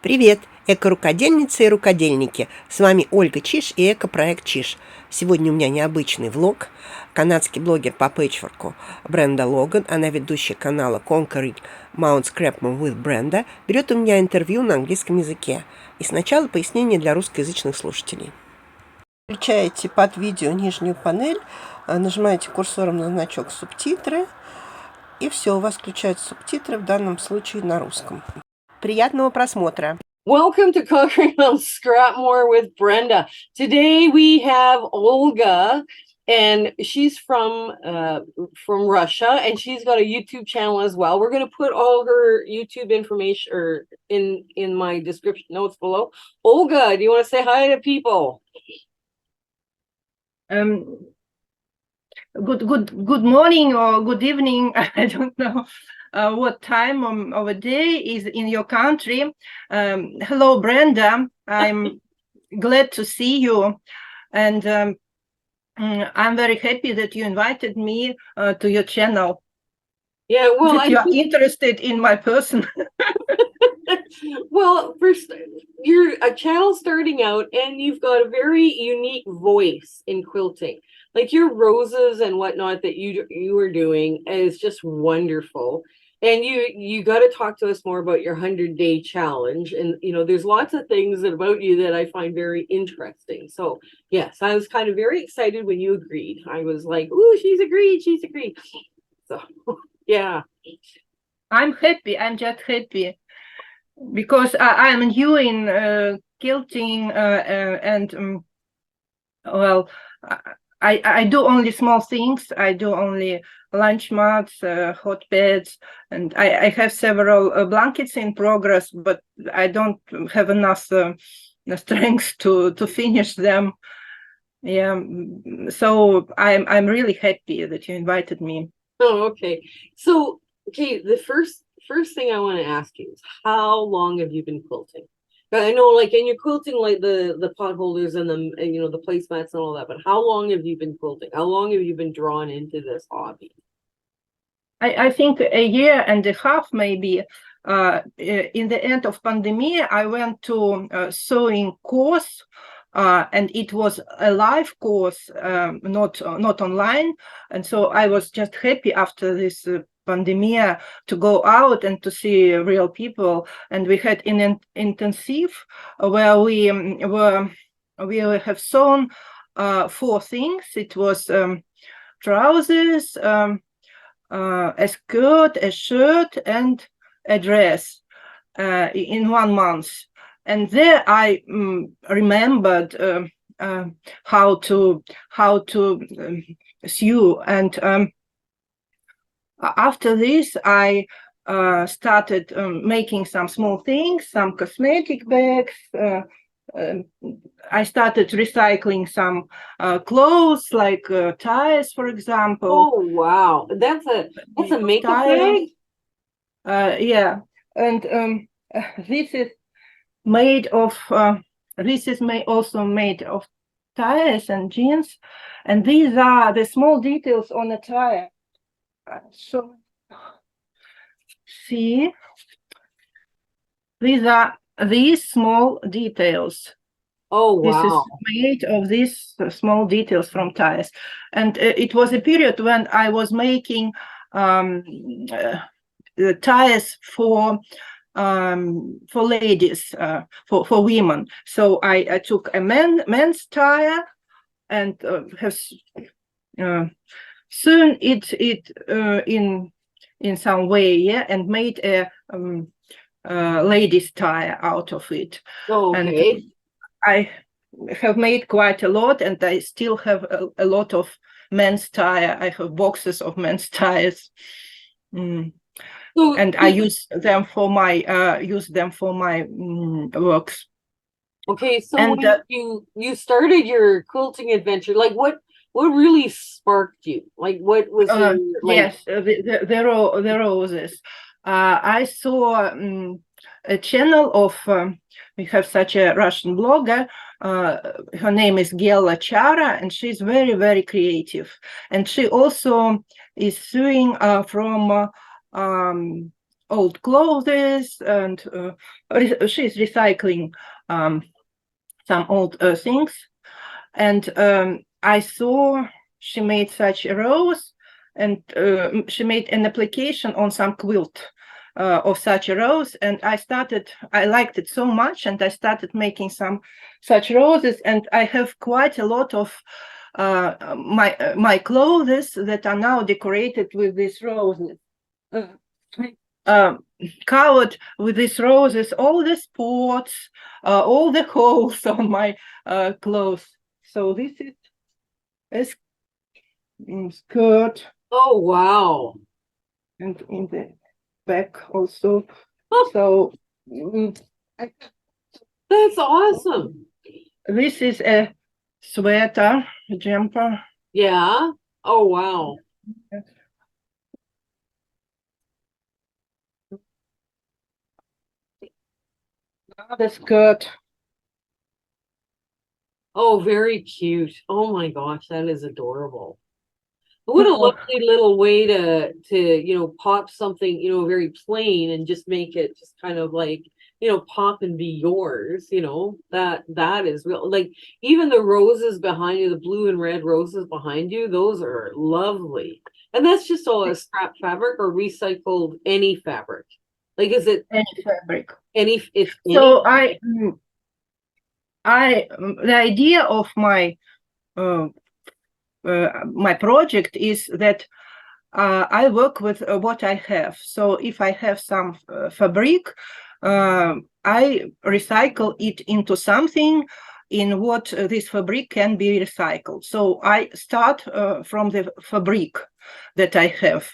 Привет, эко-рукодельницы и рукодельники! С вами Ольга Tchizch и Эко-проект Tchizch. Сегодня у меня необычный влог. Канадский блогер по пэчворку Бренда Логан, она ведущая канала Conquering Mount Scrapmore with Brenda, берет у меня интервью на английском языке. И сначала пояснение для русскоязычных слушателей. Включаете под видео нижнюю панель, нажимаете курсором на значок «Субтитры», и все, у вас включаются субтитры, в данном случае на русском. Приятного просмотра! Welcome to Conquering Mount Scrapmore with Brenda. Today we have Olga, and she's from Russia, and she's got a YouTube channel as well. We're going to put all her YouTube information in my description notes below. Olga, do you want to say hi to people? Good morning or good evening. I don't know what time of the day is in your country. Hello, Brenda. I'm glad to see you, and I'm very happy that you invited me to your channel. Yeah, well, that you are interested in my person. Well, first, you're a channel starting out, and you've got a very unique voice in quilting. Like your roses and whatnot that you were doing is just wonderful. And you got to talk to us more about your 100-day challenge. And there's lots of things about you that I find very interesting. So yes, I was kind of very excited when you agreed. I was like, "Ooh, she's agreed. She's agreed." So yeah, I'm happy. I'm just happy because I'm new in quilting, and well, I do only small things. I do only lunch mats, hot beds, and I have several blankets in progress, but I don't have enough strength to finish them. Yeah, so I'm really happy that you invited me. Oh, okay. So, okay, the first thing I want to ask you is, how long have you been quilting? I know, like, and you're quilting like the pot holders and the placemats and all that, but how long have you been quilting? How long have you been drawn into this hobby? I think a year and a half, maybe. In the end of pandemic, I went to a sewing course, and it was a live course, not online. And so I was just happy after this pandemic to go out and to see real people. And we had an intensive where we have sewn 4 things. It was trousers, a skirt, a shirt, and a dress in 1 month. And there I remembered how to sew. And after this, I started making some small things, some cosmetic bags. I started recycling some clothes, like ties, for example. Oh wow, that's a makeup bag. Yeah, and this is made of. This is also made of ties and jeans, and these are the small details on a tie. So, see, these are these small details. Oh wow! This is made of these small details from ties, and it was a period when I was making ties for ladies, for women. So I took a men's tie and have sewn it in some way, yeah, and made a ladies tie out of it. Oh, okay. And I have made quite a lot, and I still have a lot of men's tie. I have boxes of men's ties, so, and I use them for my works. Okay, so and, when you started your quilting adventure, like what really sparked you? Like what was yes, the roses. I saw a channel of we have such a Russian blogger. Her name is Gela Chara, and she's very, very creative. And she also is sewing from old clothes, and she's recycling some old things. And I saw she made such a rose, and she made an application on some quilt of such a rose, and I liked it so much, and I started making some such roses, and I have quite a lot of my clothes that are now decorated with these roses, covered with these roses, all the spots, all the holes on my clothes. So this is a skirt. Oh, wow. And in the back also. So That's awesome. this is a sweater, a jumper. Yeah. Oh, wow. The skirt. Oh, very cute. Oh my gosh, that is adorable. What a Oh. lovely little way to pop something, very plain and just make it just kind of like, pop and be yours, that is real. Like even the roses behind you, the blue and red roses behind you, those are lovely. And that's just all a scrap fabric or recycled any fabric. Like, is it Any fabric. so the idea of my my project is that I work with what I have. So if I have some fabric, I recycle it into something in what this fabric can be recycled. So I start from the fabric that I have.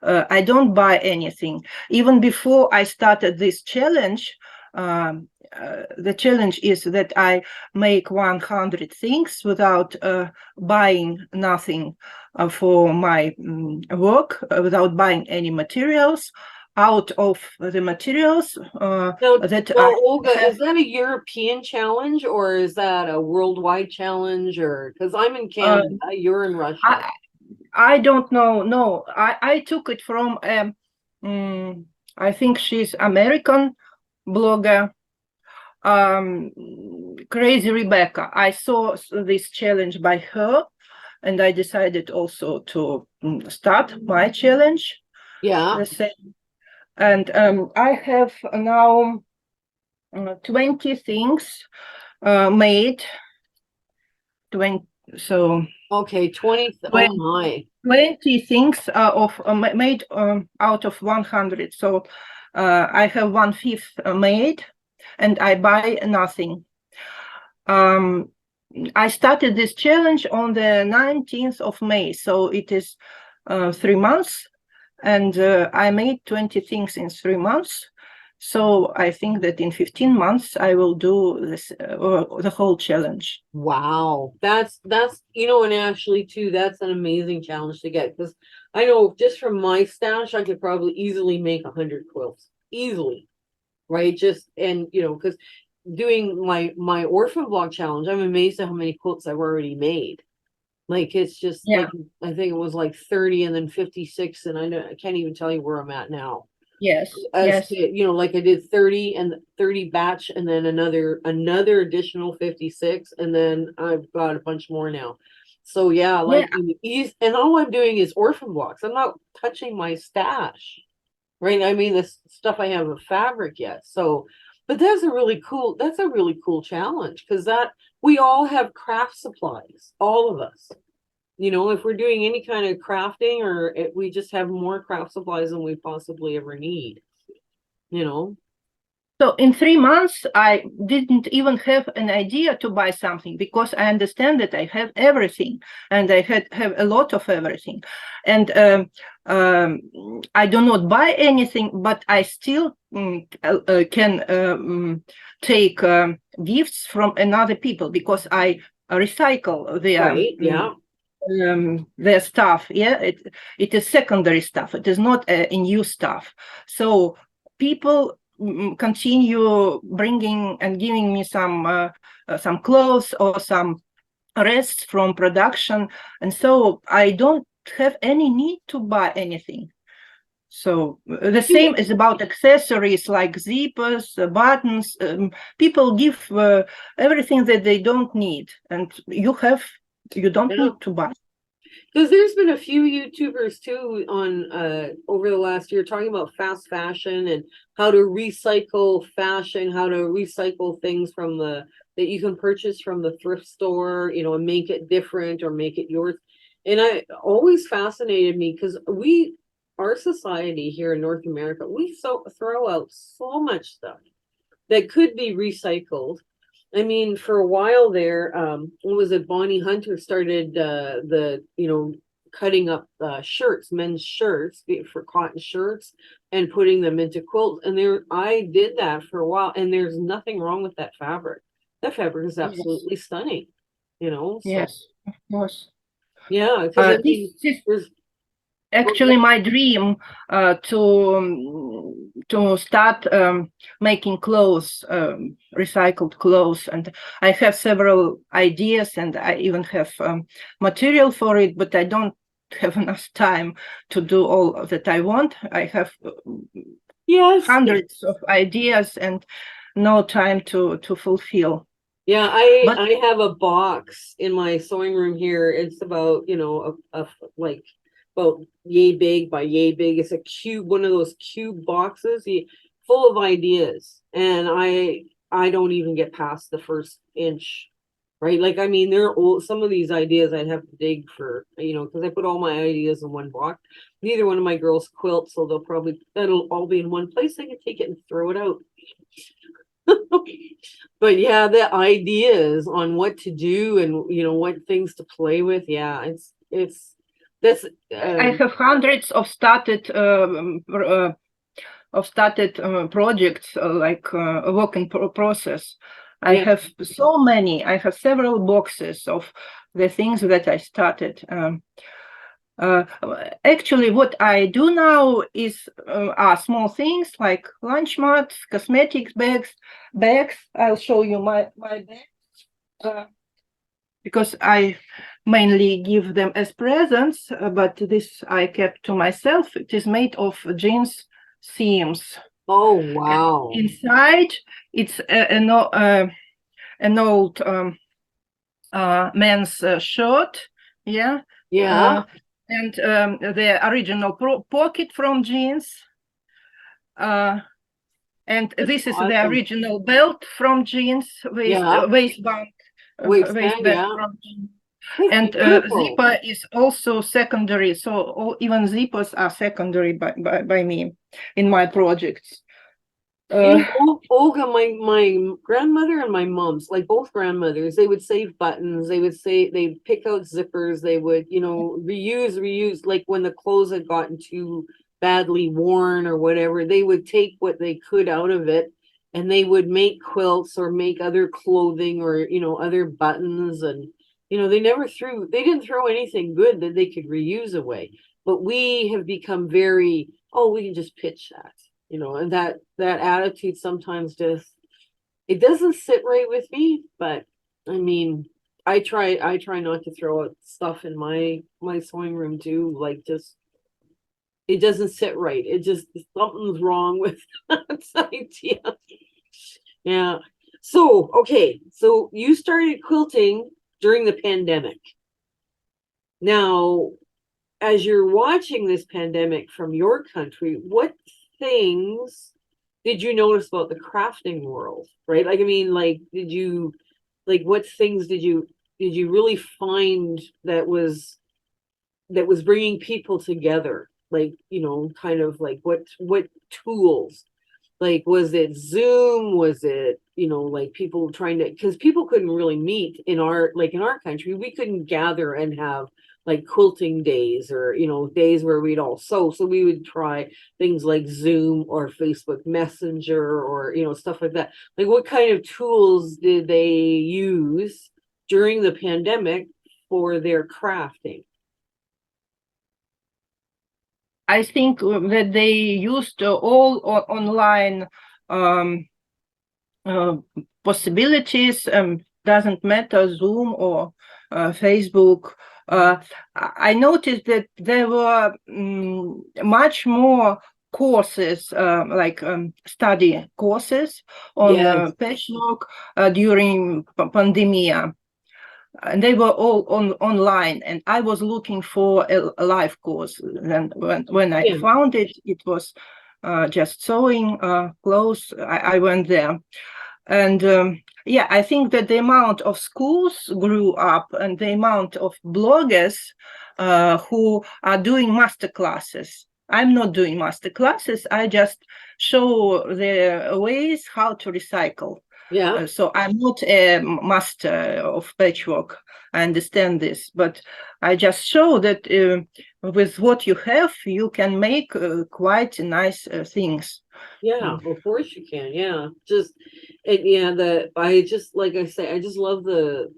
I don't buy anything. Even before I started this challenge, the challenge is that I make 100 things without buying nothing for my work, without buying any materials. Out of the materials Olga, is that a European challenge or is that a worldwide challenge? Or because I'm in Canada, you're in Russia. I don't know. No, I took it from I think she's American blogger, Crazy Rebecca. I saw this challenge by her, and I decided also to start my challenge. Yeah. The same. And I have now 20 things made. 20. So okay, 20. Oh my. 20 things made out of 100. So I have 1/5 made, and I buy nothing. I started this challenge on the 19th of May, so it is 3 months, and I made 20 things in 3 months. So I think that in 15 months I will do this the whole challenge. Wow, that's and actually too, that's an amazing challenge to get, because I know just from my stash I could probably easily make 100 quilts easily, right? Just and because doing my orphan blog challenge, I'm amazed at how many quilts I've already made. Like it's just like I think it was like 30 and then 56, and I can't even tell you where I'm at now. Yes. Like I did 30 and 30 batch, and then another additional 56, and then I've got a bunch more now. So and all I'm doing is orphan blocks. I'm not touching my stash, right? I mean, the stuff I have of fabric yet. So, but that's a really cool challenge, because that we all have craft supplies, all of us. If we're doing any kind of crafting, or we just have more craft supplies than we possibly ever need, So in 3 months, I didn't even have an idea to buy something, because I understand that I have everything, and I have a lot of everything. And I do not buy anything, but I still can take gifts from another people, because I recycle their their stuff. It is secondary stuff. It is not a new stuff. So people continue bringing and giving me some clothes or some rests from production, and so I don't have any need to buy anything. So the same is about accessories like zippers, buttons. People give everything that they don't need, and you don't need to buy. Because there's been a few YouTubers too on over the last year talking about fast fashion and how to recycle fashion, how to recycle things from that you can purchase from the thrift store, you know, and make it different or make it yours. And I always fascinated me because our society here in North America, we throw out so much stuff that could be recycled. I mean, for a while there, what was it? Bonnie Hunter started cutting up shirts, men's shirts for cotton shirts and putting them into quilts. And I did that for a while, and there's nothing wrong with that fabric. That fabric is absolutely stunning, you know? So, yes, of course. Yeah, because there's actually my dream to start making clothes, recycled clothes, and I have several ideas, and I even have material for it, but I don't have enough time to do all that I want. I have hundreds of ideas and no time to fulfill. Yeah, I have a box in my sewing room here. It's about, you know, like about yay big by yay big. It's a cube, one of those cube boxes full of ideas. And I don't even get past the first inch, right? Like, I mean, they're old. Some of these ideas I'd have to dig for, you know, because I put all my ideas in one box. Neither one of my girls quilt, so that'll all be in one place. I can take it and throw it out. But yeah, the ideas on what to do and, you know, what things to play with. Yeah, that's I have hundreds of started projects, like a work in process. I have so many. I have several boxes of the things that I started. Actually, what I do now is are small things like lunch mats, cosmetics bags. I'll show you my bags because I mainly give them as presents, but this I kept to myself. It is made of jeans seams. Oh wow! And inside, it's an old men's shirt. Yeah. And the original pocket from jeans. And this is the original belt from jeans, waistband from jeans. And zipper is also secondary. So even zippers are secondary by me in my projects. Olga, my grandmother and my mom's, like both grandmothers, they would save buttons. They'd pick out zippers. They would, you know, reuse. Like when the clothes had gotten too badly worn or whatever, they would take what they could out of it, and they would make quilts or make other clothing or, you know, other buttons. And, you know, they didn't throw anything good that they could reuse away. But we have become very, we can just pitch that. You know, and that attitude sometimes it doesn't sit right with me. But I mean, I try not to throw out stuff in my sewing room too. Like, just it doesn't sit right. It just, something's wrong with that idea. Yeah. So okay, so you started quilting during the pandemic. Now, as you're watching this pandemic from your country, what things did you notice about the crafting world, right? Like, I mean, like, what things did you really find that was bringing people together? Like, you know, kind of like what tools? Like, was it Zoom? Was it, you know, like people because people couldn't really meet in our country. We couldn't gather and have like quilting days or, you know, days where we'd all sew. So we would try things like Zoom or Facebook Messenger or, you know, stuff like that. Like, what kind of tools did they use during the pandemic for their crafting? I think that they used all online possibilities. Doesn't matter, Zoom or Facebook. I noticed that there were much more courses, like study courses on Yes. patchwork during pandemia. And they were all online, and I was looking for a live course. And when I found it, it was just sewing clothes. I went there. And yeah, I think that the amount of schools grew up, and the amount of bloggers who are doing master classes. I'm not doing master classes. I just show the ways how to recycle. Yeah. So I'm not a master of patchwork. I understand this, but I just show that with what you have, you can make quite nice things. Yeah, of course you can. Yeah, just and yeah, I just like I say, I just love the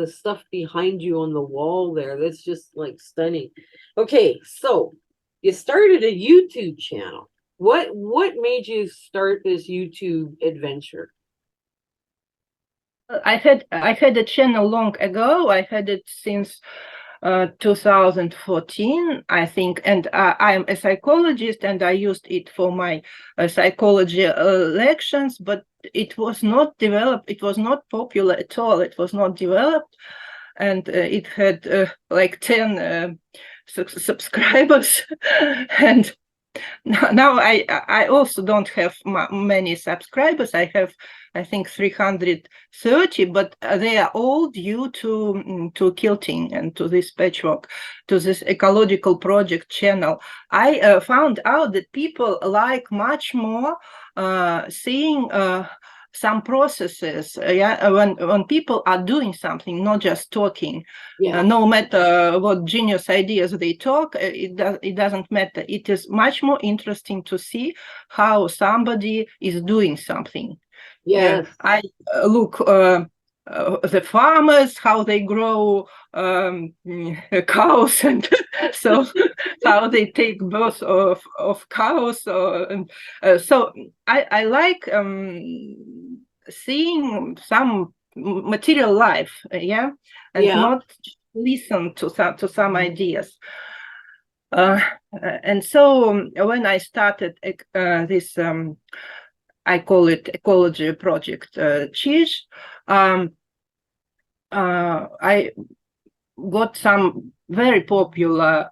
stuff behind you on the wall there. That's just like stunning. Okay, so you started a YouTube channel. What made you start this YouTube adventure? I had a channel long ago. I had it since 2014, I think, and I'm a psychologist, and I used it for my psychology lections, but it was not developed. It was not popular at all. It was not developed, and it had like 10 subscribers, and now I also don't have many subscribers. I have, I think, 330, but they are all due to quilting and to this patchwork, to this ecological project channel. I found out that people like much more seeing some processes, when people are doing something, not just talking. No matter what genius ideas they talk, it doesn't matter. It is much more interesting to see how somebody is doing something. Yes. I look the farmers, how they grow cows, and so how they take birth of cows. So I like seeing some material life, and not listen to some ideas. And so when I started this, I call it ecology project Tchizch, I got some very popular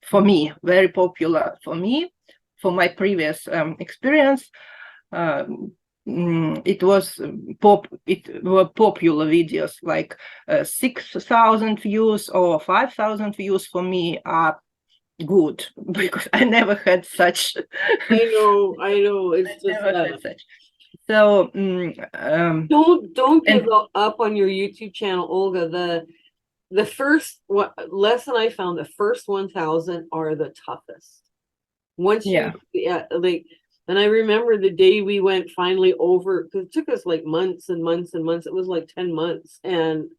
for me, for my previous experience. It were popular videos, like 6,000 views or 5,000 views for me are good, because I never had such. I know. It's just never had such. So don't give up on your YouTube channel, Olga. The first lesson I found, the first 1,000 are the toughest. Once and I remember the day we went finally over, because it took us like months and months and months. It was like 10 months, and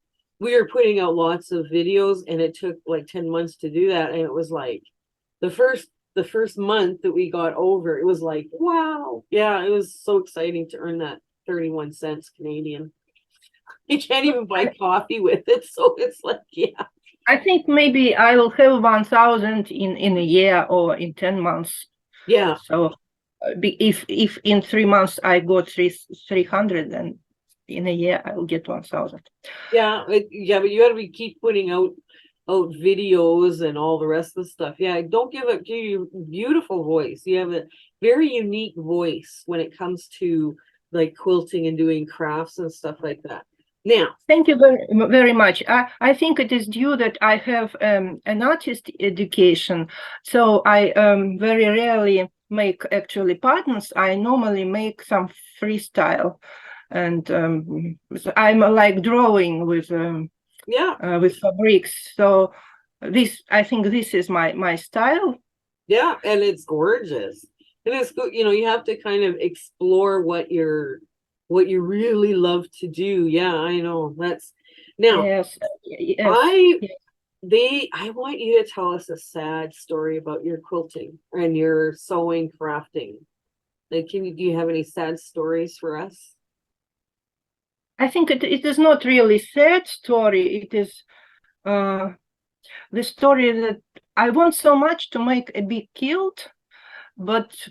we were putting out lots of videos, and it took like 10 months to do that. And it was like the first month that we got over, it was like, wow. Yeah, it was so exciting to earn that 31 cents Canadian. You can't even buy coffee with it, so it's like, yeah. I think maybe I will have 1,000 in a year or in 10 months. Yeah. So if in 3 months I got 300, then in a year I will get 1,000. Yeah, but you got to keep putting out videos and all the rest of the stuff. Yeah, don't give up to your beautiful voice. You have a very unique voice when it comes to like quilting and doing crafts and stuff like that. Now, thank you very much. I think it is due that I have an artist education, so I very rarely make actually patterns. I normally make some freestyle, and so I'm like drawing with fabrics. So I think this is my style. Yeah, and it's gorgeous, and it's good. You have to kind of explore what you really love to do. Yeah, I know. That's now. Yes. I want you to tell us a sad story about your quilting and your sewing, crafting. Like, do you have any sad stories for us? I think it is not really sad story. It is the story that I want so much to make a big quilt, but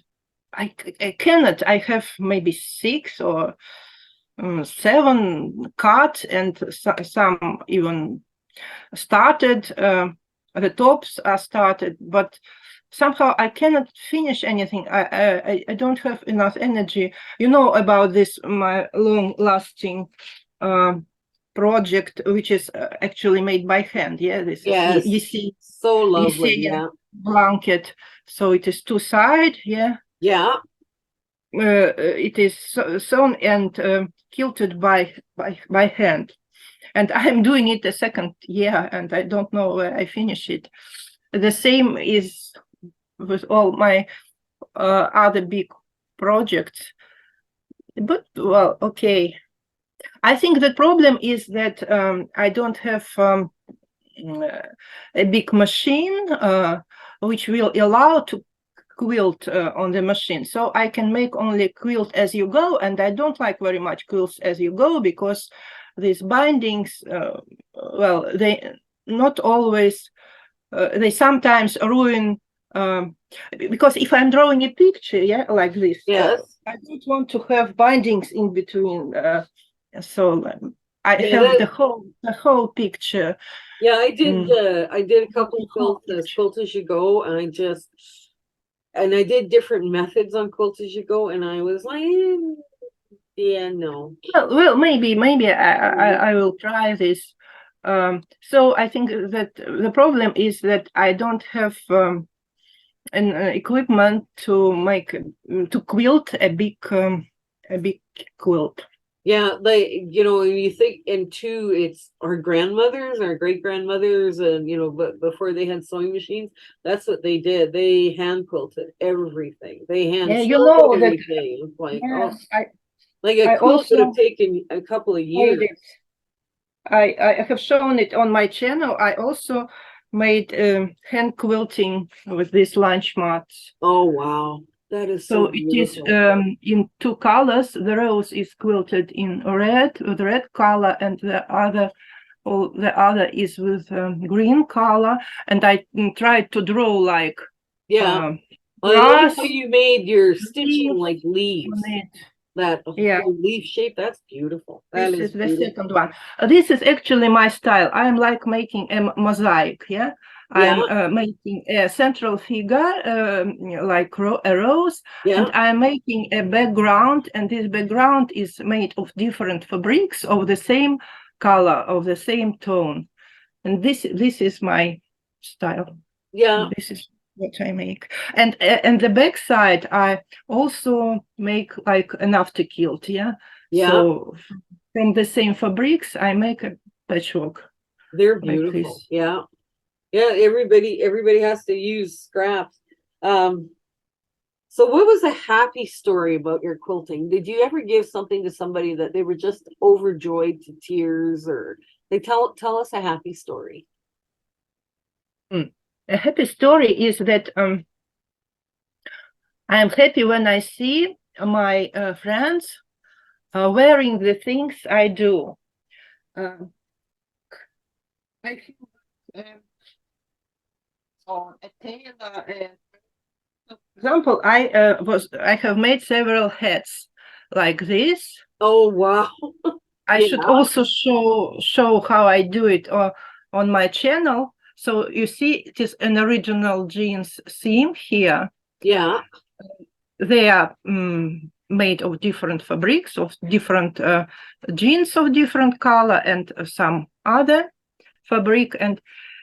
I cannot. I have maybe 6 or 7 cut, and some even started. The tops are started, but somehow I cannot finish anything. I don't have enough energy. You know about this, my long-lasting project, which is actually made by hand. Yeah, this Yes, you see, so you lovely. see Yeah, blanket. So it is 2-side. Yeah, yeah. it is sewn and quilted by hand. And I'm doing it the 2nd year, and I don't know where I finish it. The same is with all my other big projects. But well, okay. I think the problem is that I don't have a big machine which will allow to quilt on the machine. So I can make only quilt as you go, and I don't like very much quilts as you go, because these bindings, well, they not always, they sometimes ruin, because if I'm drawing a picture, yeah, like this, Yes. I don't want to have bindings in between. So I Yeah, have the whole picture. Yeah, I did a couple of quilts as picture. Quilt As You Go, and I did different methods on Quilt As You Go, and I was like, yeah, no. Well, maybe I will try this. So I think that the problem is that I don't have an equipment to make to quilt a big quilt. Yeah, like, you know, you think, and two, it's our grandmothers, our great grandmothers, and you know, but before they had sewing machines, that's what they did. They hand quilted everything. They hand Yeah, you sewed know that. everything. It's like, Yeah, oh, like a I quilt would have also taken a couple of years. I have shown it on my channel. I also made hand quilting with these lunch mats. Oh wow, that is So so it is beautiful. in 2 colors. The rose is quilted in red with red color, and the other is with green color. And I tried to draw like Yeah, I like grass how you made your stitching leaves like leaves. on it. That Yeah. whole leaf shape, that's beautiful. That This is is the beautiful. 2nd one. This is actually my style. I am like making a mosaic. Yeah, Yeah. I'm making a central figure, like a rose, Yeah. and I'm making a background, and this background is made of different fabrics of the same color, of the same tone. And this is my style. Yeah. This is what I make. And the back side, I also make like an after quilt. Yeah. Yeah. So from the same fabrics, I make a patchwork. They're like beautiful. this. Yeah. Yeah, everybody has to use scraps. So what was a happy story about your quilting? Did you ever give something to somebody that they were just overjoyed to tears, or they tell us a happy story? A happy story is that I am happy when I see my friends wearing the things I do. I feel a tailor. For example, I have made several hats like this. Oh wow! I Yeah. should also show how I do it on my channel. So you see, it is an original jeans seam here. Yeah. They are made of different fabrics, of different jeans of different color, and some other fabric, and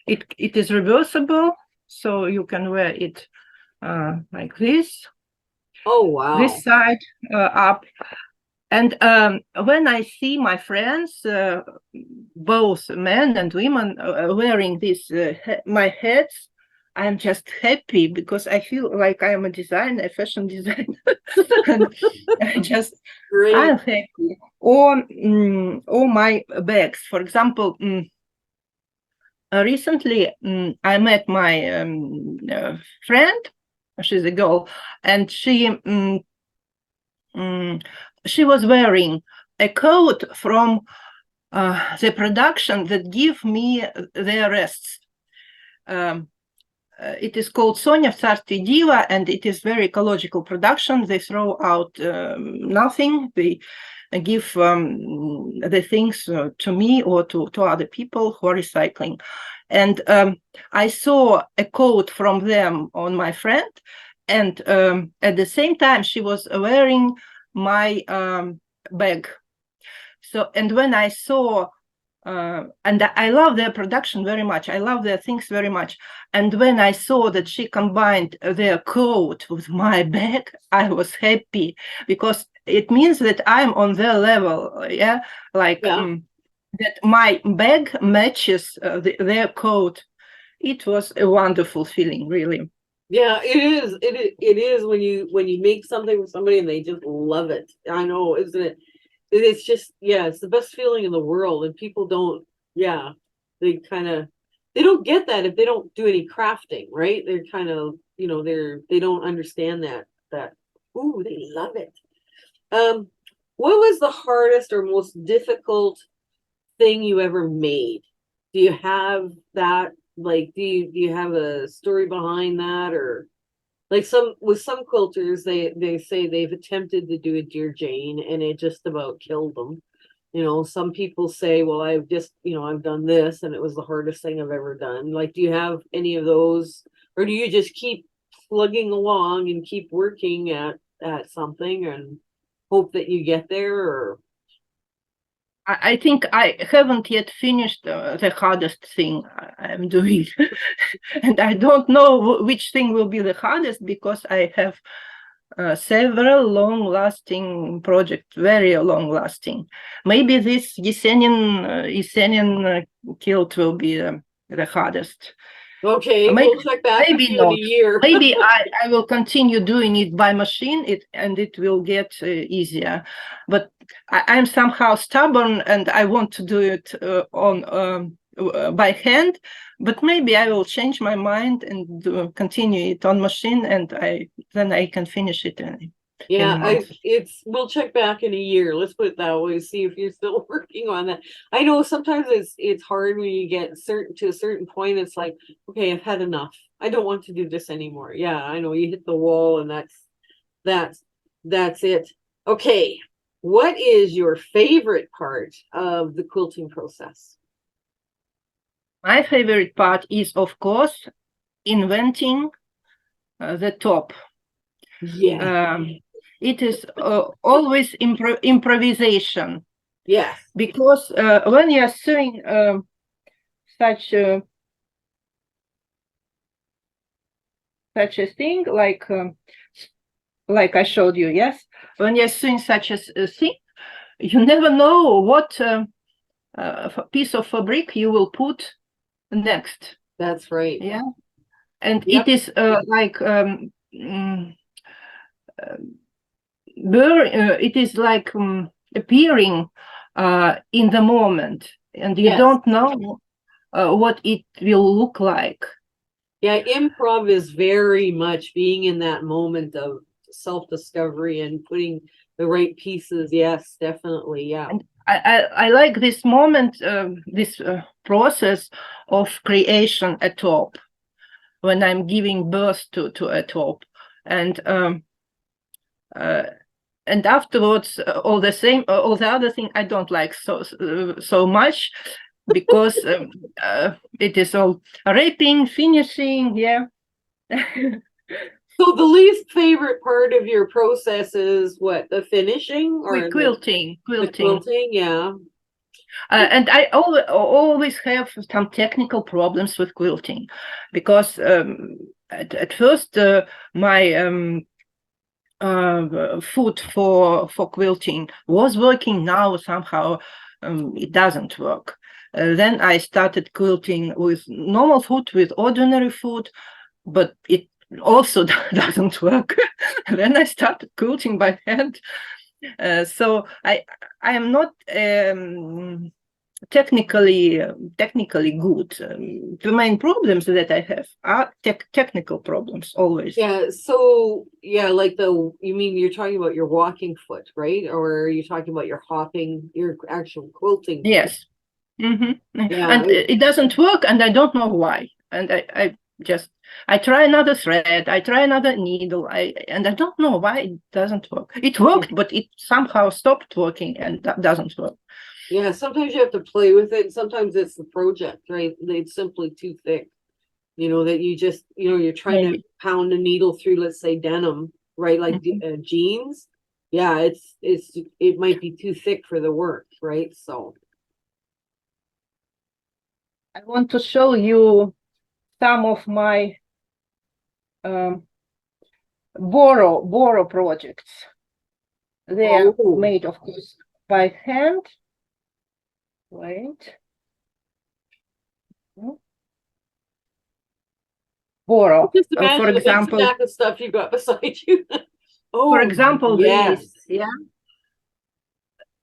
it is reversible, so you can wear it like this. Oh wow! This side up. And when I see my friends, both men and women, wearing this my hats, I'm just happy, because I feel like I am a designer, a fashion designer. And Great. I'm happy. Or my bags, for example. Recently, I met my friend. She's a girl, and she was wearing a coat from the production that give me the arrests. it is called Sonia в царстве Дива, and it is very ecological production. They throw out nothing. They give the things to me or to other people who are recycling. And I saw a quote from them on my friend, and at the same time, she was wearing my bag. So, and when I saw, and I love their production very much, I love their things very much. And when I saw that she combined their coat with my bag, I was happy, because it means that I'm on their level, yeah? Like, that my bag matches their coat. It was a wonderful feeling, really. Yeah, it is. It is when you make something with somebody and they just love it. I know, isn't it? It's just, yeah, it's the best feeling in the world, and people don't, they don't get that if they don't do any crafting, right? They're kind of, they don't understand that, ooh, they love it. What was the hardest or most difficult thing you ever made? Do you have that? Like, do you have a story behind that? Or like with some quilters, they say they've attempted to do a Dear Jane and it just about killed them. Some people say, well, I've just, I've done this and it was the hardest thing I've ever done. Like, do you have any of those, or do you just keep plugging along and keep working at something and hope that you get there? Or I think I haven't yet finished the hardest thing I'm doing. And I don't know which thing will be the hardest, because I have several long-lasting projects, very long-lasting. Maybe this Yesenin kilt will be the hardest. Okay, we'll check back maybe in not. a year. Maybe I will continue doing it by machine, and it will get easier. But I'm somehow stubborn, and I want to do it by hand. But maybe I will change my mind and continue it on machine, and then I can finish it. We'll check back in a year. Let's put it that way. See if you're still working on that. I know sometimes it's hard when you get to a certain point. It's like, okay, I've had enough. I don't want to do this anymore. Yeah, I know, you hit the wall, and that's it. Okay, what is your favorite part of the quilting process? My favorite part is, of course, inventing the top. Yeah. It is always improvisation. Yes. Because when you are sewing such a thing, like I showed you, yes, when you're sewing such a thing, you never know what piece of fabric you will put next. That's right. Yeah, and it is it is like appearing in the moment, and you don't know what it will look like. Yeah, improv is very much being in that moment of self-discovery and putting the right pieces. Yes, definitely. Yeah. And I like this moment, this process of creation at top, when I'm giving birth to a top, and afterwards, all the other thing I don't like so much, because it is all wrapping, finishing, yeah. So the least favorite part of your process is what? The finishing or quilting? The quilting, yeah. And I always have some technical problems with quilting, because at first my foot for quilting was working. Now somehow it doesn't work. Then I started quilting with normal foot, with ordinary foot, but it also doesn't work. Then I started quilting by hand. So I am not technically good. The main problems that I have are technical problems always. Yeah. So yeah, like you mean you're talking about your walking foot, right? Or are you talking about your hopping, your actual quilting? Yes. Mm-hmm. Yeah. And it doesn't work, and I don't know why. and I try another thread, I try another needle, and I don't know why it doesn't work. It worked, but it somehow stopped working, and that doesn't work. Yeah, sometimes you have to play with it. Sometimes it's the project, right? It's simply too thick. You know, that you just, you know, you're trying to pound a needle through, let's say, denim, right? Like jeans. Yeah, it might be too thick for the work, right? So I want to show you some of my borrow projects. They are made, of course, by hand. Wait. Borrow. Just imagine for example, the stuff you got beside you. For example, yes. this. Yeah.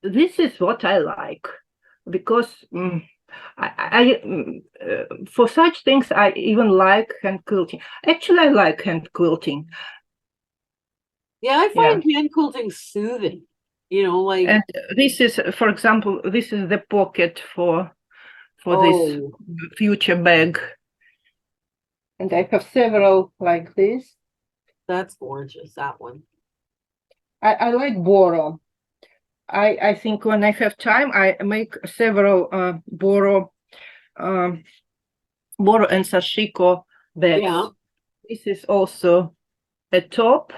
This is what I like, because for such things I even like hand quilting. Actually, I like hand quilting. Yeah, I find hand quilting soothing. You know, like. And this is, for example, this is the pocket for this future bag. And I have several like this. That's gorgeous, that one. I like borrow. I think when I have time, I make several borrow and sashiko bags. Yeah. This is also a top,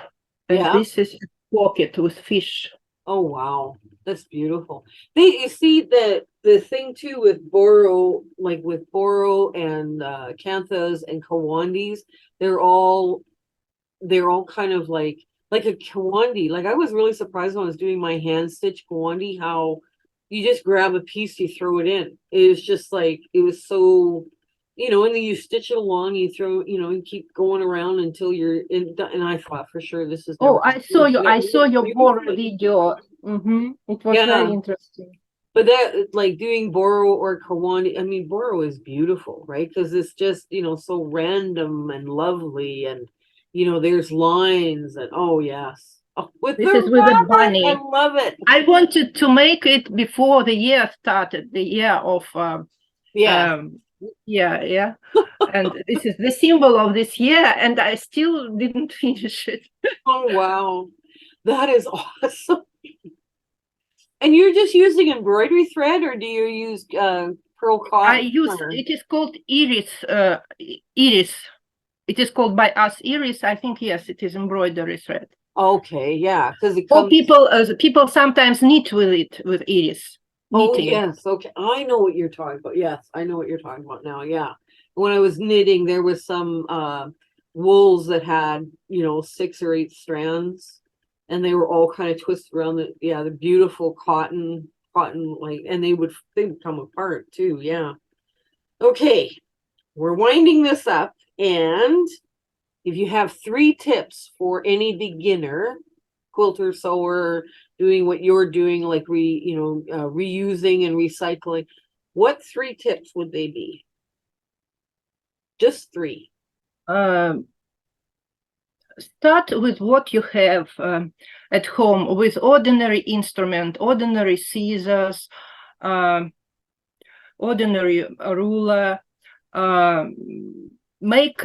and this is a pocket with fish. Oh wow, that's beautiful. You see the thing too with borrow, like with borrow and kanthas and kawandis, they're all kind of like a kawandi. Like I was really surprised when I was doing my hand stitch kawandi, how you just grab a piece, you throw it in. It was just like, it was so, you know, and then you stitch it along, you throw, you know, and keep going around until you're in. And I thought for sure this is. Oh, I saw your borrow video. It was very interesting. But that, like doing borrow or kawandi, I mean, borrow is beautiful, right? Because it's just, you know, so random and lovely, and you know, there's lines, and oh yes, with the bunny. I love it. I wanted to make it before the year started, the year of and this is the symbol of this year, and I still didn't finish it. Oh wow, that is awesome. And you're just using embroidery thread, or do you use pearl cotton? I use, it is called iris. Iris. It is called by us iris. I think, yes, it is embroidery thread. Okay, yeah, because people sometimes knit with it, with iris. Knitting. Oh yes, okay. I know what you're talking about. Yes, I know what you're talking about now. Yeah. When I was knitting, there was some wools that had, you know, 6 or 8 strands, and they were all kind of twisted around the beautiful cotton like, and they would come apart too. Yeah. Okay, we're winding this up, and if you have 3 tips for any beginner quilter, sewer, doing what you're doing, like reusing and recycling, what 3 tips would they be? Just 3. Start with what you have at home, with ordinary instrument, ordinary scissors, ordinary ruler. Make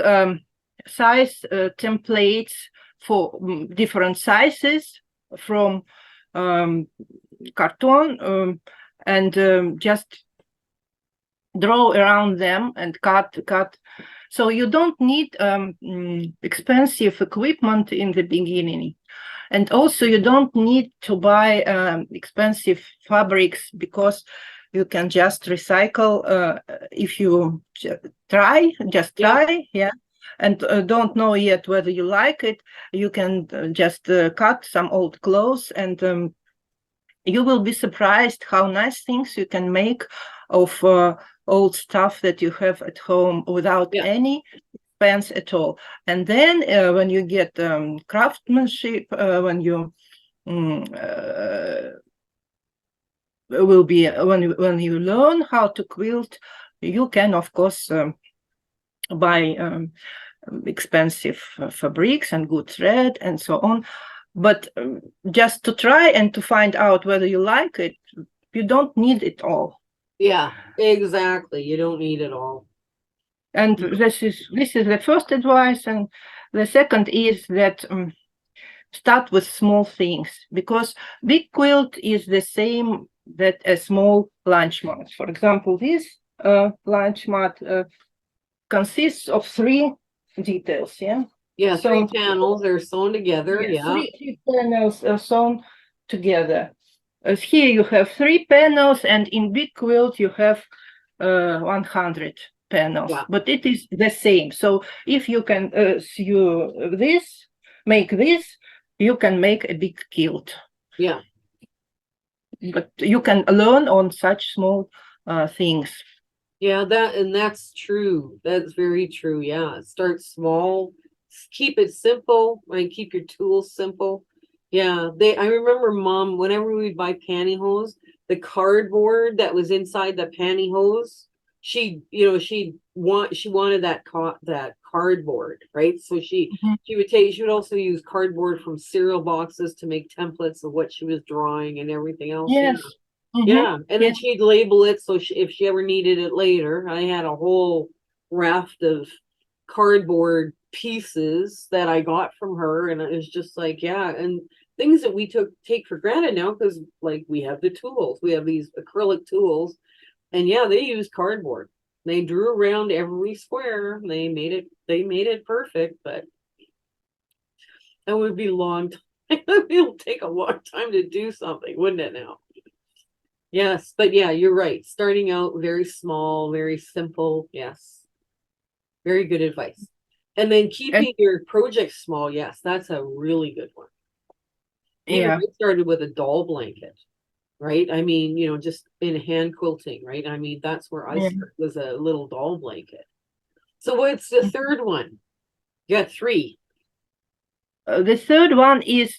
size templates for different sizes from carton, and just draw around them and cut. So you don't need expensive equipment in the beginning. And also you don't need to buy expensive fabrics, because you can just recycle if you try, and don't know yet whether you like it. You can just cut some old clothes, and you will be surprised how nice things you can make of old stuff that you have at home without any expense at all. And then when you get craftsmanship, when you when you learn how to quilt, you can of course buy expensive fabrics and good thread and so on. But just to try and to find out whether you like it, you don't need it all. Yeah, exactly. You don't need it all. And this is the first advice, and the second is that start with small things, because big quilt is the same that a small lunch mat. For example, this lunch mat consists of 3 details. Yeah, So, 3 panels are sewn together. yes, Yeah. 3 panels are sewn together. Here you have 3 panels, and in big quilt you have 100 panels, Yeah. but it is the same. So if you can make this, you can make a big quilt. Yeah. But you can learn on such small things. Yeah, that's true. That's very true. Yeah. Start small, keep it simple, and keep your tools simple. Yeah. I remember Mom, whenever we'd buy pantyhose, the cardboard that was inside the pantyhose, she wanted that cardboard, right? So she would also use cardboard from cereal boxes to make templates of what she was drawing and everything else. Yes. Yeah, and then she'd label it so if she ever needed it later. I had a whole raft of cardboard pieces that I got from her, and it was just like, yeah, and things that we take for granted now, because like we have the tools, we have these acrylic tools, and yeah, they use cardboard. They drew around every square. They made it perfect, but that would be long time. It'll take a long time to do something, wouldn't it now? Yes, but yeah, you're right. Starting out very small, very simple. Yes. Very good advice. And then keeping your project small. Yes, that's a really good one. Even I started with a doll blanket, right? I mean, just in hand quilting, right? I mean, that's where I started, was a little doll blanket. So what's the third one? You got 3. The third one is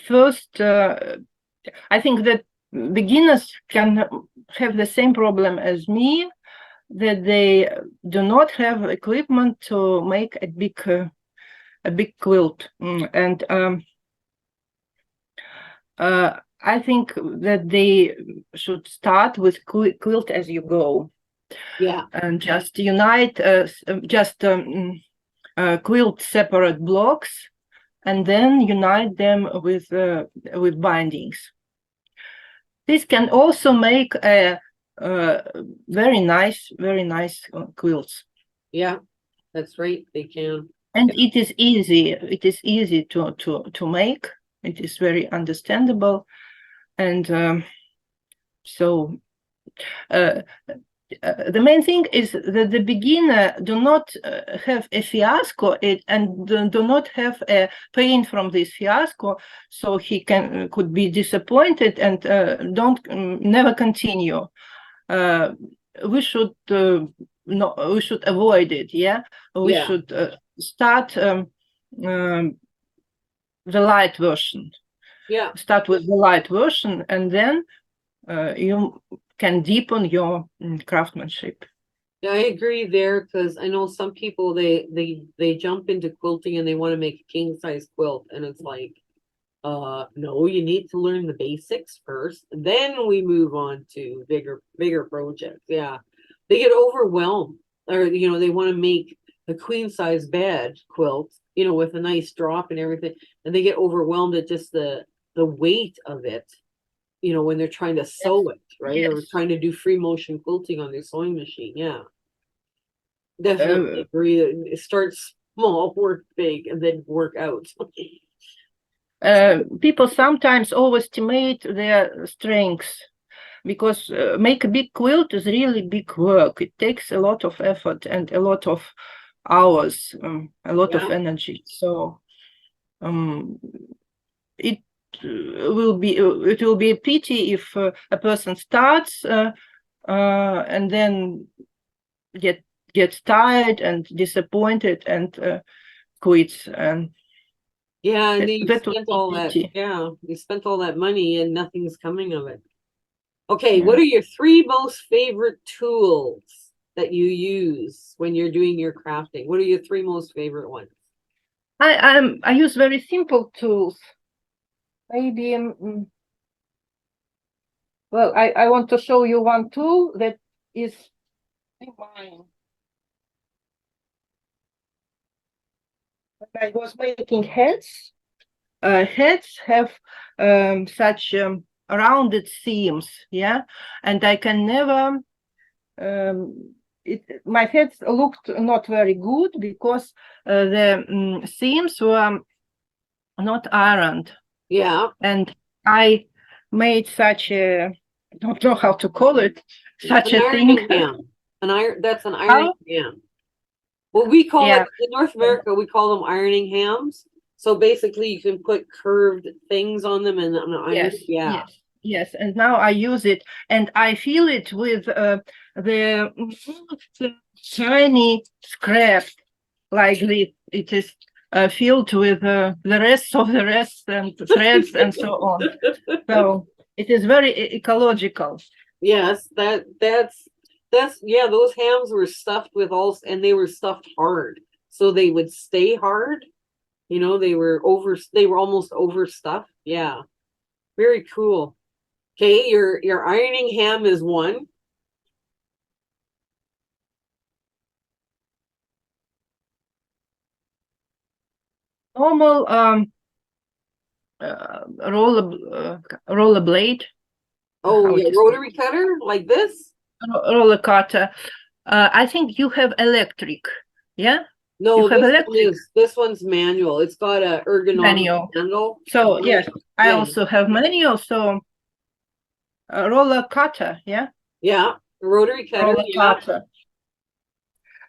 first, I think that beginners can have the same problem as me, that they do not have equipment to make a big quilt. And I think that they should start with quilt as you go. Yeah. And just unite, quilt separate blocks, and then unite them with bindings. This can also make a very nice quilts. Yeah, that's right. They can. And it is easy. It is easy to make. It is very understandable, and so the main thing is that the beginner do not have a fiasco and do not have a pain from this fiasco, so he could be disappointed and never continue. We should avoid it. We should start the light version. Start with the light version, and then you can deepen your craftsmanship. Yeah, I agree there, because I know some people they jump into quilting and they want to make a king size quilt, and it's like, no, you need to learn the basics first, then we move on to bigger projects. Yeah, they get overwhelmed, or they want to make a queen size bed quilt, with a nice drop and everything, and they get overwhelmed at just the weight of it, when they're trying to sew it, right? Or trying to do free motion quilting on their sewing machine. Yeah, definitely agree. It starts small, work big, and then work out. People sometimes overestimate their strengths, because make a big quilt is really big work. It takes a lot of effort and a lot of hours, a lot of energy. So it will be a pity if a person starts and then gets tired and disappointed and quits. And and you spent all that. Yeah, you spent all that money and nothing's coming of it. Okay, what are your 3 most favorite tools that you use when you're doing your crafting? What are your 3 most favorite ones? I use very simple tools. Maybe well, I want to show you one tool that is mine. I was making heads. Heads have such rounded seams, yeah, and I can never. My heads looked not very good because the seams were not ironed. Yeah. And I made such a, I don't know how to call it, such An a ironing thing. ham. That's an ironing ham. Well, we call Yeah. it in North America, we call them ironing hams. So basically you can put curved things on them and iron. Yes, Yeah. yes. And now I use it, and I fill it with the tiny scrap like this. It is filled with the rest of the rest and threads and so on. So it is very ecological. Yes, that's yeah, those hams were stuffed with all, and they were stuffed hard. So they would stay hard. You know, they were almost overstuffed. Yeah. Very cool. Okay, your ironing ham is one. Normal roller blade. Oh, How yeah, it is rotary cutter like this? roller cutter. I think you have electric. Yeah. No, You have this one electric this one's manual. It's got a ergonomic manual. handle. So yes, I Yeah. also have manual. So roller cutter. Yeah. Yeah, rotary cutter. Roller Yeah. cutter.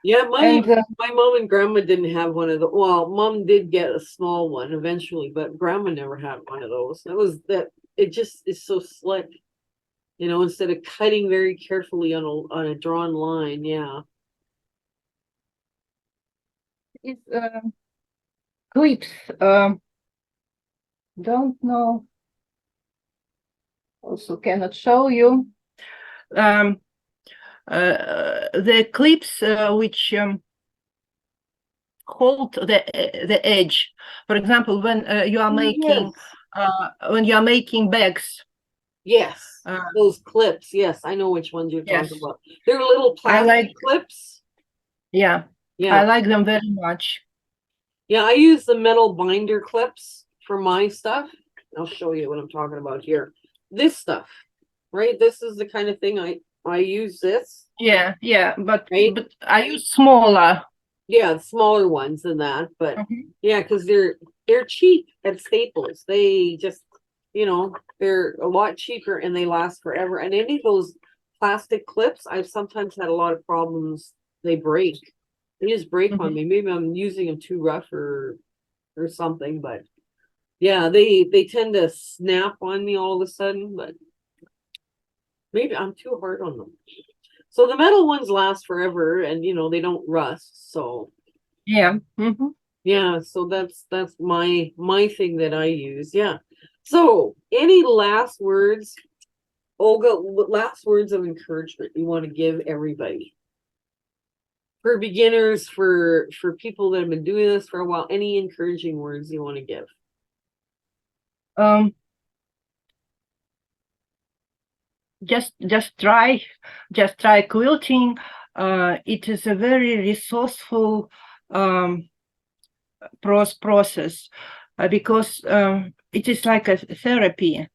Yeah, And my mom and grandma didn't have one of the. Well, mom did get a small one eventually, but grandma never had one of those. It just is so slick. You know, instead of cutting very carefully on a drawn line. Yeah. it's clips. Don't know. Also cannot show you. The clips which hold the edge. For example, when you are making bags. Yes. Those clips. Yes, I know which ones you're Yes. talking about. They're little plastic clips. Yeah. Yeah. I like them very much. Yeah, I use the metal binder clips for my stuff. I'll show you what I'm talking about here. This stuff, right? This is the kind of thing I use this. Yeah, but Right? but I use smaller. Yeah, smaller ones than that, but yeah, because they're cheap at Staples. They just, you know, they're a lot cheaper and they last forever. And any of those plastic clips, I've sometimes had a lot of problems. They break. They just break on me. Maybe I'm using them too rough or something, but yeah, they tend to snap on me all of a sudden, but maybe I'm too hard on them. So the metal ones last forever and you know they don't rust. So yeah. Yeah, so that's my thing that I use. Yeah. So any last words, Olga, last words of encouragement you want to give everybody? For beginners, for people that have been doing this for a while, any encouraging words you want to give? Just try quilting. It is a very resourceful process because it is like a therapy.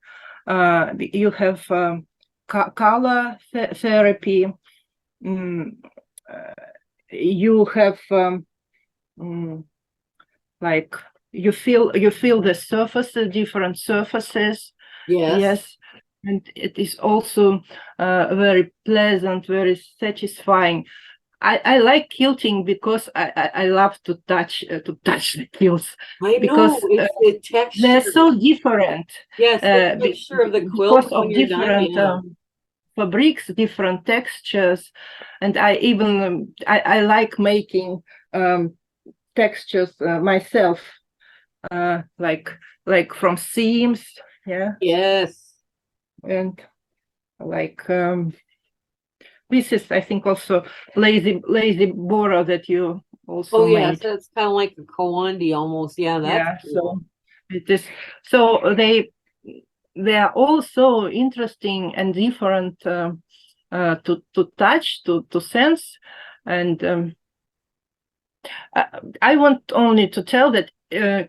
You have color therapy. You have like you feel the surfaces, different surfaces. Yes. And it is also very pleasant, very satisfying. I like quilting because I love to touch the quilts. I know, because it's the texture. they're so different. Yes, the texture of the quilt because of when you're different done, fabrics, different textures, and I even I like making textures myself, like from seams. Yeah. Yes. And like this is, I think, also lazy border that you also made. Yes, that's kind of like a koandi almost. Yeah, that's cool. So it is. So they are all so interesting and different to touch, to sense, and I want only to tell that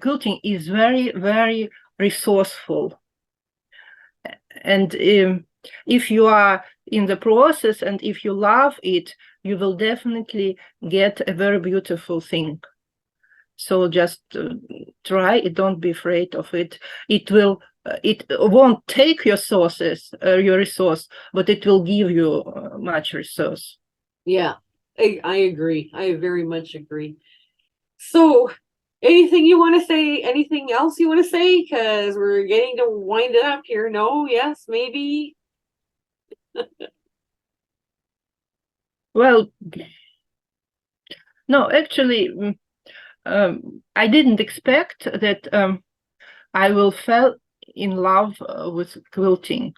quilting is very, very resourceful. And if you are in the process and if you love it, you will definitely get a very beautiful thing. So just try it. Don't be afraid of it. It won't take your your resource, but it will give you much resource. Yeah, I agree. I very much agree. So anything you want to say? Anything else you want to say? Because we're getting to wind it up here. No, yes, maybe. Well, no, actually, I didn't expect that I will fall in love with quilting.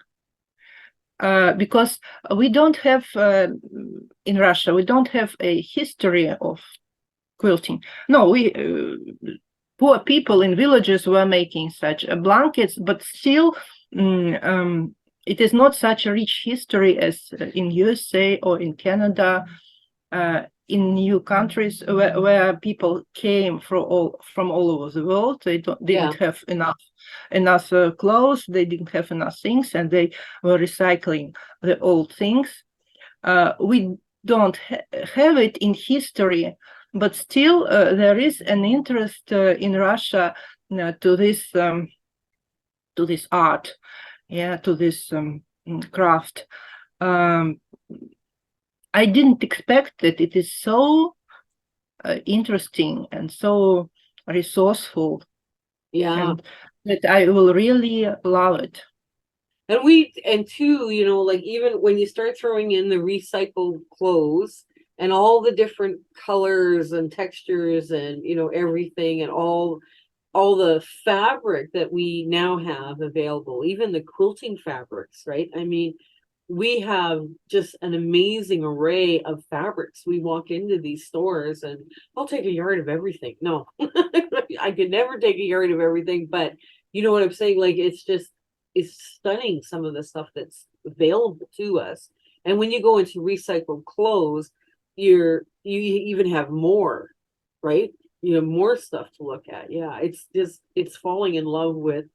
Because we don't have, in Russia, we don't have a history of quilting. No, poor people in villages were making such blankets, but still it is not such a rich history as in USA or in Canada, in new countries where people came from all over the world. They didn't have enough clothes, they didn't have enough things, and they were recycling the old things. We don't have it in history, but still there is an interest in Russia to this art, to this craft. I didn't expect that it is so interesting and so resourceful. Yeah. And that I will really love it. And too, you know, like even when you start throwing in the recycled clothes and all the different colors and textures and, you know, everything and all the fabric that we now have available, even the quilting fabrics, right? I mean, we have just an amazing array of fabrics. We walk into these stores and I'll take a yard of everything. No, I could never take a yard of everything, but you know what I'm saying? Like, it's stunning, some of the stuff that's available to us. And when you go into recycled clothes, you even have more, right? You have more stuff to look at. Yeah, it's falling in love with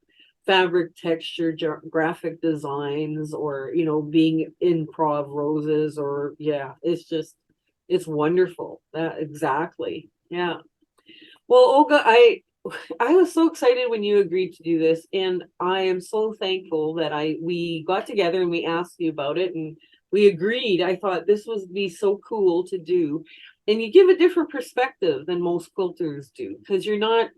fabric texture, graphic designs, or, you know, being improv roses, or it's wonderful. That exactly. Yeah. Well, Olga, I was so excited when you agreed to do this, and I am so thankful that we got together and we asked you about it and we agreed. I thought this would be so cool to do, and you give a different perspective than most quilters do, because you're not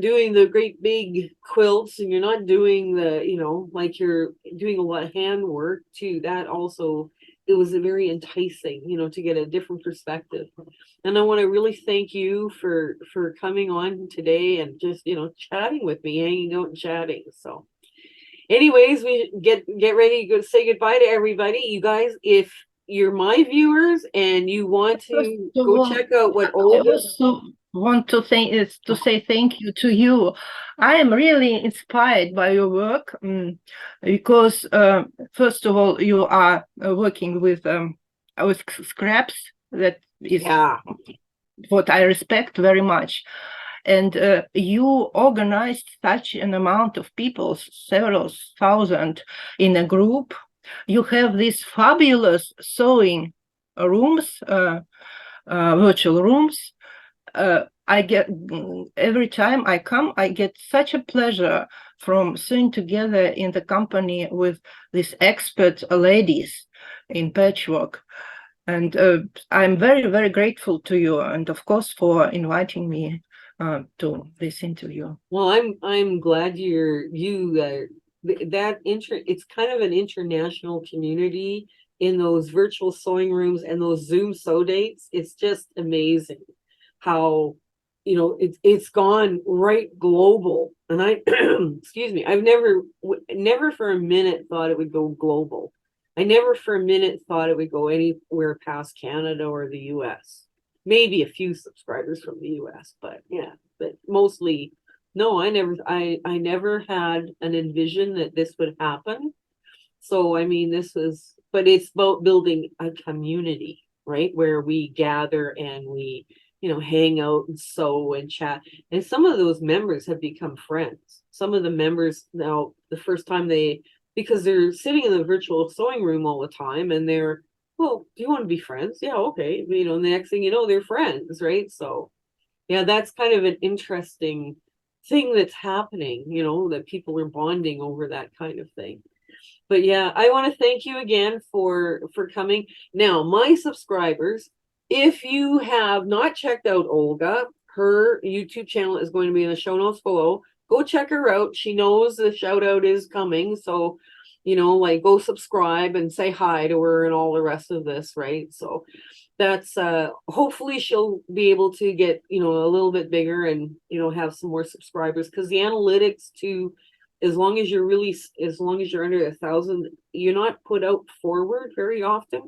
doing the great big quilts, and you're not doing the, you know, like, you're doing a lot of handwork too. That also, it was very enticing, you know, to get a different perspective. And I want to really thank you for coming on today and just, you know, chatting with me, hanging out and chatting. So anyways, we get ready to say goodbye to everybody. You guys, if you're my viewers and you want to go check out what Olga... want to say thank you to you. I am really inspired by your work, because first of all, you are working with scraps. That is what I respect very much. And you organized such an amount of people, several thousand, in a group. You have these fabulous sewing rooms, virtual rooms. I get, every time I come, I get such a pleasure from sewing together in the company with these expert ladies in patchwork. And I'm very, very grateful to you, and of course for inviting me to this interview. Well, I'm glad it's kind of an international community in those virtual sewing rooms and those Zoom sew dates. It's just amazing how, you know, it's gone right global. And I excuse me, I've never for a minute thought it would go global. I never for a minute thought it would go anywhere past Canada or the US. Maybe a few subscribers from the US, but mostly no. I never had an envision that this would happen. So I mean, but it's about building a community, right, where we gather and we hang out and sew and chat. And some of those members have become friends. Some of the members now, the first time because they're sitting in the virtual sewing room all the time, and they're, well, do you want to be friends? Yeah, okay. And the next thing you know, they're friends, right? So yeah, that's kind of an interesting thing that's happening, that people are bonding over that kind of thing. But yeah, I want to thank you again for coming. Now, my subscribers, if you have not checked out Olga, her YouTube channel is going to be in the show notes below. Go check her out. She knows the shout out is coming. So, go subscribe and say hi to her and all the rest of this, right? So that's hopefully she'll be able to get, a little bit bigger and, have some more subscribers, because the analytics too, as long as you're under 1,000, you're not put out forward very often.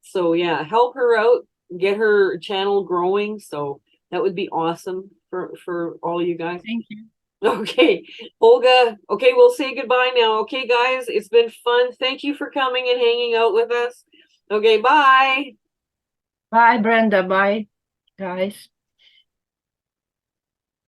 So yeah, help her out, get her channel growing. So that would be awesome for all you guys. Thank you. Okay, Olga. Okay, we'll say goodbye now. Okay, guys, it's been fun. Thank you for coming and hanging out with us. Okay, bye. Bye, Brenda. Bye, guys.